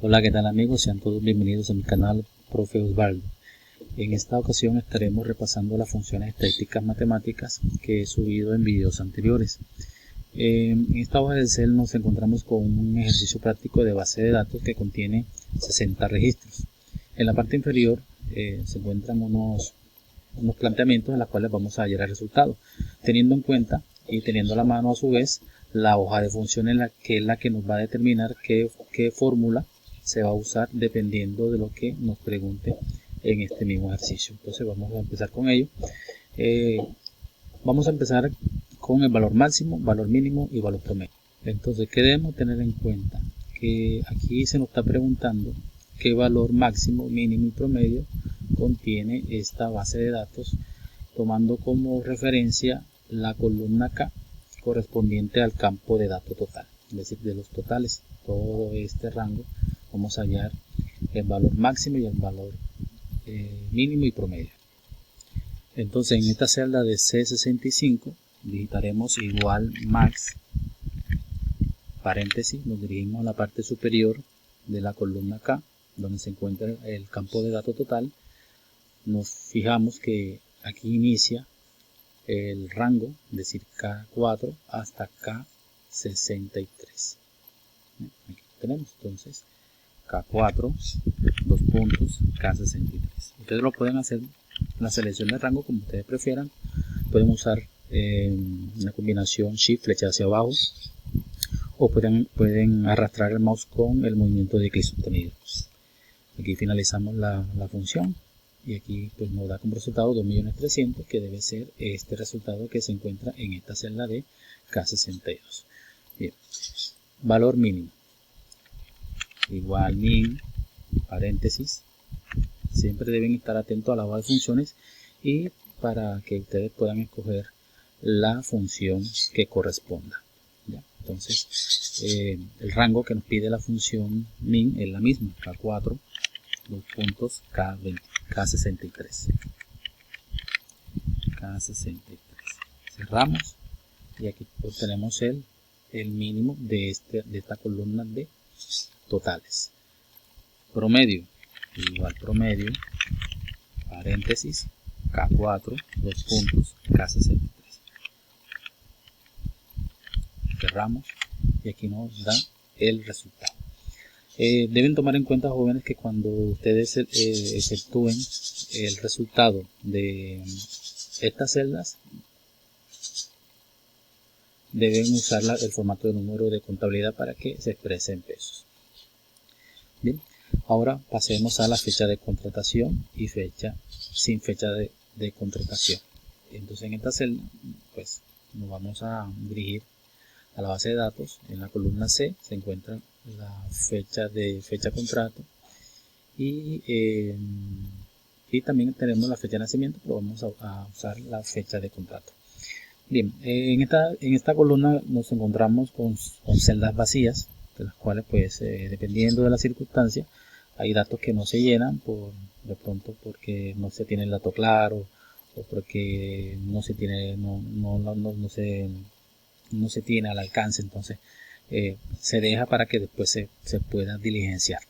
Hola, ¿qué tal amigos? Sean todos bienvenidos a mi canal Profe Osvaldo. En esta ocasión estaremos repasando las funciones estadísticas matemáticas que he subido en videos anteriores. En esta hoja de Excel nos encontramos con un ejercicio práctico de base de datos que contiene 60 registros. En la parte inferior se encuentran unos planteamientos en los cuales vamos a hallar el resultado, teniendo en cuenta y teniendo a la mano a su vez la hoja de funciones que es la que nos va a determinar qué fórmula se va a usar dependiendo de lo que nos pregunte en este mismo ejercicio. Entonces vamos a empezar con ello. Vamos a empezar con el valor máximo, valor mínimo y valor promedio. Entonces, ¿qué debemos tener en cuenta? Que aquí se nos está preguntando qué valor máximo, mínimo y promedio contiene esta base de datos, tomando como referencia la columna K correspondiente al campo de datos total, es decir, de los totales, todo este rango vamos a hallar el valor máximo y el valor mínimo y promedio. Entonces en esta celda de C65 digitaremos igual max, paréntesis, nos dirigimos a la parte superior de la columna K donde se encuentra el campo de datos total. Nos fijamos que aquí inicia el rango, es decir, K4 hasta K63. Aquí tenemos entonces K4, dos puntos, K63. Ustedes lo pueden hacer la selección de rango como ustedes prefieran. Pueden usar una combinación Shift, flecha hacia abajo, o pueden arrastrar el mouse con el movimiento de clic sostenido. Aquí finalizamos la función y aquí pues nos da como resultado 2.300.000, que debe ser este resultado que se encuentra en esta celda de K62. Bien. Valor mínimo igual min, paréntesis. Siempre deben estar atentos a la hoja de funciones y para que ustedes puedan escoger la función que corresponda. ¿Ya? Entonces el rango que nos pide la función min es la misma, K4, dos puntos, K63. Cerramos y aquí obtenemos el mínimo de esta columna de totales. Promedio igual promedio, paréntesis, K4, dos puntos, K63. Cerramos y aquí nos da el resultado. Deben tomar en cuenta, jóvenes, que cuando ustedes efectúen el resultado de estas celdas, deben usar el formato de número de contabilidad para que se exprese en pesos. Bien, ahora pasemos a la fecha de contratación y fecha sin fecha de contratación. Entonces en esta celda pues nos vamos a dirigir a la base de datos. En la columna C se encuentra la fecha contrato y también tenemos la fecha de nacimiento, pero vamos a usar la fecha de contrato. Bien, en esta columna nos encontramos con celdas vacías, de las cuales pues dependiendo de la circunstancia hay datos que no se llenan de pronto porque no se tiene el dato claro o porque no se tiene al alcance. Entonces se deja para que después se pueda diligenciar.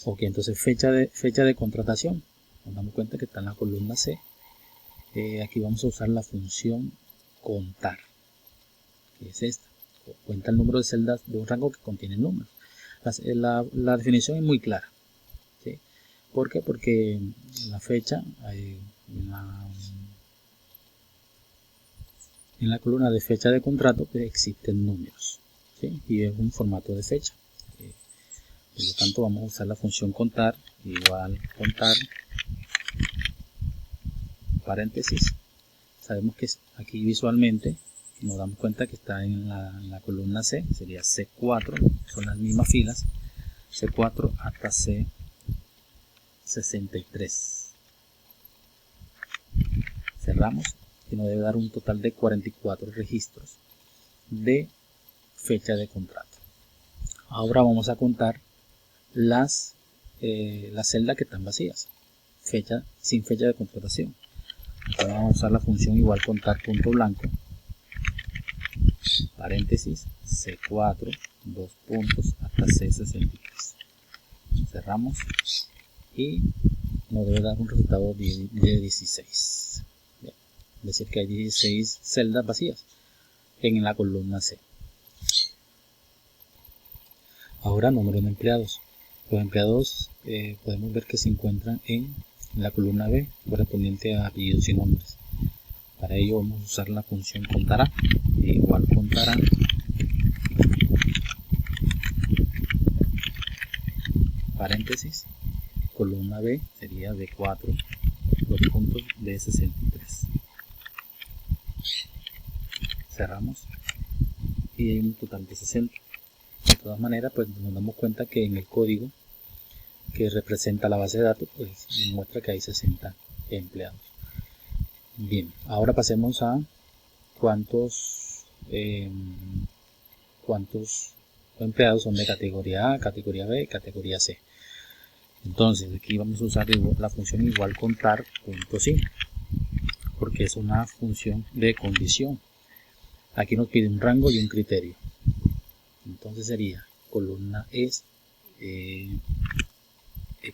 Ok, entonces fecha de contratación, nos damos cuenta que está en la columna C. Aquí vamos a usar la función contar, que es esta. Cuenta el número de celdas de un rango que contiene números. La definición es muy clara, ¿sí? ¿Por qué? Porque la fecha en la columna de fecha de contrato pues existen números, ¿sí? Y es un formato de fecha. Por lo tanto vamos a usar la función contar igual contar, paréntesis. Sabemos que aquí visualmente nos damos cuenta que está en la columna C, sería C4, son las mismas filas, C4 hasta C63. Cerramos y nos debe dar un total de 44 registros de fecha de contrato. Ahora vamos a contar las celdas que están vacías, sin fecha de contratación. Entonces vamos a usar la función igual contar punto blanco, paréntesis, C4, dos puntos hasta C63. Cerramos y nos debe dar un resultado de 16. Bien, es decir que hay 16 celdas vacías en la columna C. Ahora número de empleados. Los empleados podemos ver que se encuentran en la columna B correspondiente a apellidos y nombres. Para ello vamos a usar la función contará, igual contará paréntesis, columna B sería B4, los puntos de 63. Cerramos y hay un total de 60. De todas maneras, pues nos damos cuenta que en el código que representa la base de datos, pues muestra que hay 60 empleados. Bien, ahora pasemos a cuántos empleados son de categoría A, categoría B, categoría C. Entonces aquí vamos a usar la función igual contar punto sí, porque es una función de condición. Aquí nos pide un rango y un criterio. Entonces sería columna es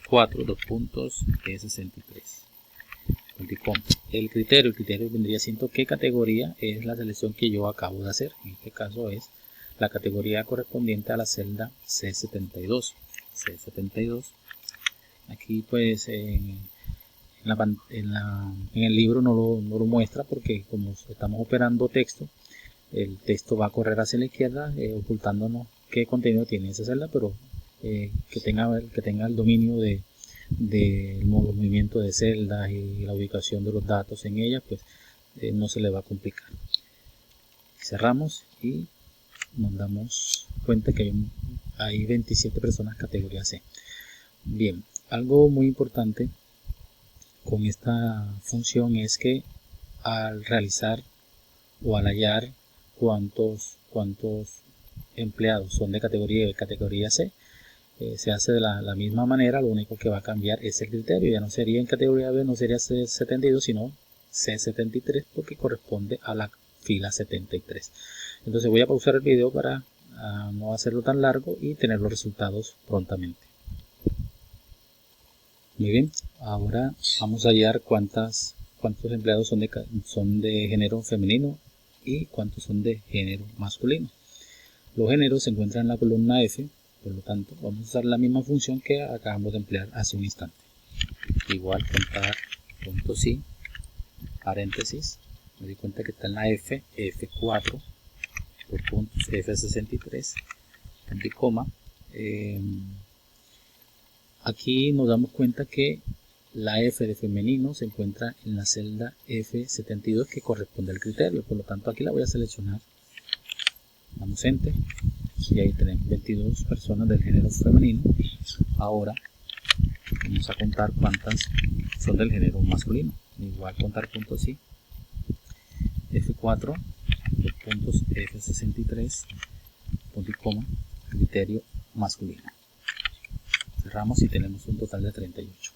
4, 2 puntos, E63. El criterio vendría siendo qué categoría es la selección que yo acabo de hacer. En este caso es la categoría correspondiente a la celda C72. Aquí pues en el libro no lo muestra porque como estamos operando texto, el texto va a correr hacia la izquierda ocultándonos qué contenido tiene esa celda, pero que tenga el dominio del movimiento de celdas y la ubicación de los datos en ellas, pues no se le va a complicar. Cerramos y nos damos cuenta que hay 27 personas categoría C. Bien, algo muy importante con esta función es que al realizar o al hallar cuántos empleados son de categoría B y categoría C, se hace de la misma manera. Lo único que va a cambiar es el criterio. Ya no sería en categoría B, no sería C72, sino C73, porque corresponde a la fila 73. Entonces voy a pausar el video para no hacerlo tan largo y tener los resultados prontamente. Muy bien, ahora vamos a hallar cuántos empleados son de género femenino y cuántos son de género masculino. Los géneros se encuentran en la columna F, por lo tanto vamos a usar la misma función que acabamos de emplear hace un instante. Igual contar punto sí, paréntesis, me doy cuenta que está en la F, F4, por puntos F63, punto y coma. Aquí nos damos cuenta que la F de femenino se encuentra en la celda F72 que corresponde al criterio, por lo tanto aquí la voy a seleccionar, damos enter y ahí tenemos 22 personas del género femenino. Ahora vamos a contar cuántas son del género masculino, igual contar punto sí, F4, los puntos F63, punto y coma, criterio masculino. Cerramos y tenemos un total de 38.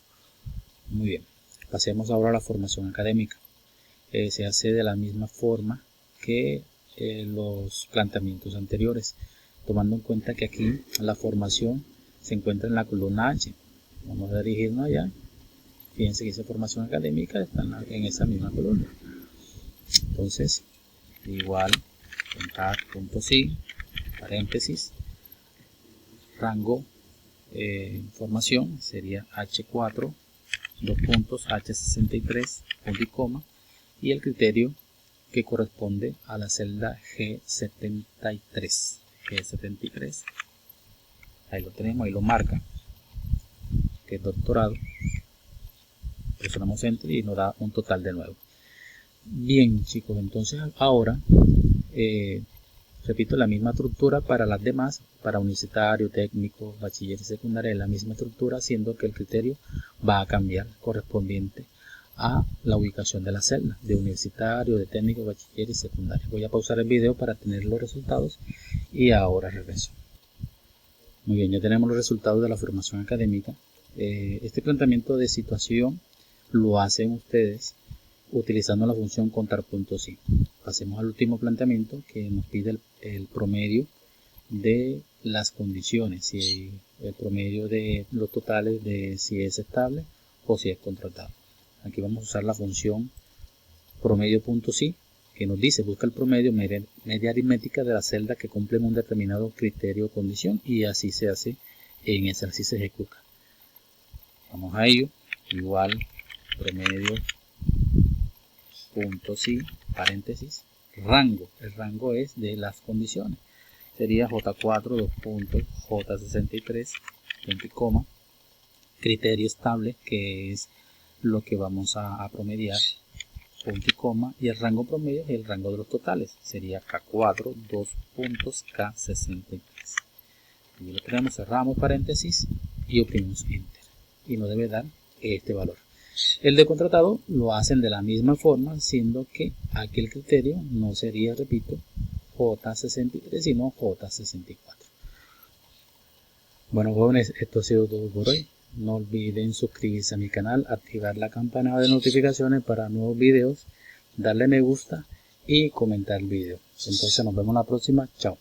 Muy bien, pasemos ahora a la formación académica. Se hace de la misma forma que los planteamientos anteriores, tomando en cuenta que aquí la formación se encuentra en la columna H. Vamos a dirigirnos allá. Fíjense que esa formación académica está en esa misma columna. Entonces, igual, contar punto sí, paréntesis, rango formación sería H4, 2 puntos, H63, punto y coma, y el criterio que corresponde a la celda G73. Ahí lo tenemos, ahí lo marca, que es doctorado. Presionamos enter y nos da un total de 9. Bien, chicos, entonces ahora repito la misma estructura para las demás, para universitario, técnico, bachiller y secundaria, la misma estructura, siendo que el criterio va a cambiar correspondiente a la ubicación de la celda, de universitario, de técnico, bachiller y secundaria. Voy a pausar el video para tener los resultados y ahora regreso. Muy bien, ya tenemos los resultados de la formación académica. Este planteamiento de situación lo hacen ustedes utilizando la función contar puntos sí. Pasemos al último planteamiento que nos pide el promedio de las condiciones, si el promedio de los totales de si es estable o si es contratado. Aquí vamos a usar la función promedio.si, que nos dice busca el promedio media aritmética de las celdas que cumplen un determinado criterio o condición, y así se hace así se ejecuta. Vamos a ello, igual promedio.si paréntesis rango. El rango es de las condiciones, sería J4 J63 coma criterio estable, que es lo que vamos a promediar, punto y coma, y el rango promedio es el rango de los totales, sería K4 K63. Y lo tenemos, cerramos paréntesis y oprimimos enter, y nos debe dar este valor. El de contratado lo hacen de la misma forma, siendo que aquí el criterio no sería, repito, J63, sino J64. Bueno, jóvenes, esto ha sido todo por hoy. No olviden suscribirse a mi canal, activar la campana de notificaciones para nuevos videos, darle me gusta y comentar el video. Entonces nos vemos la próxima. Chao.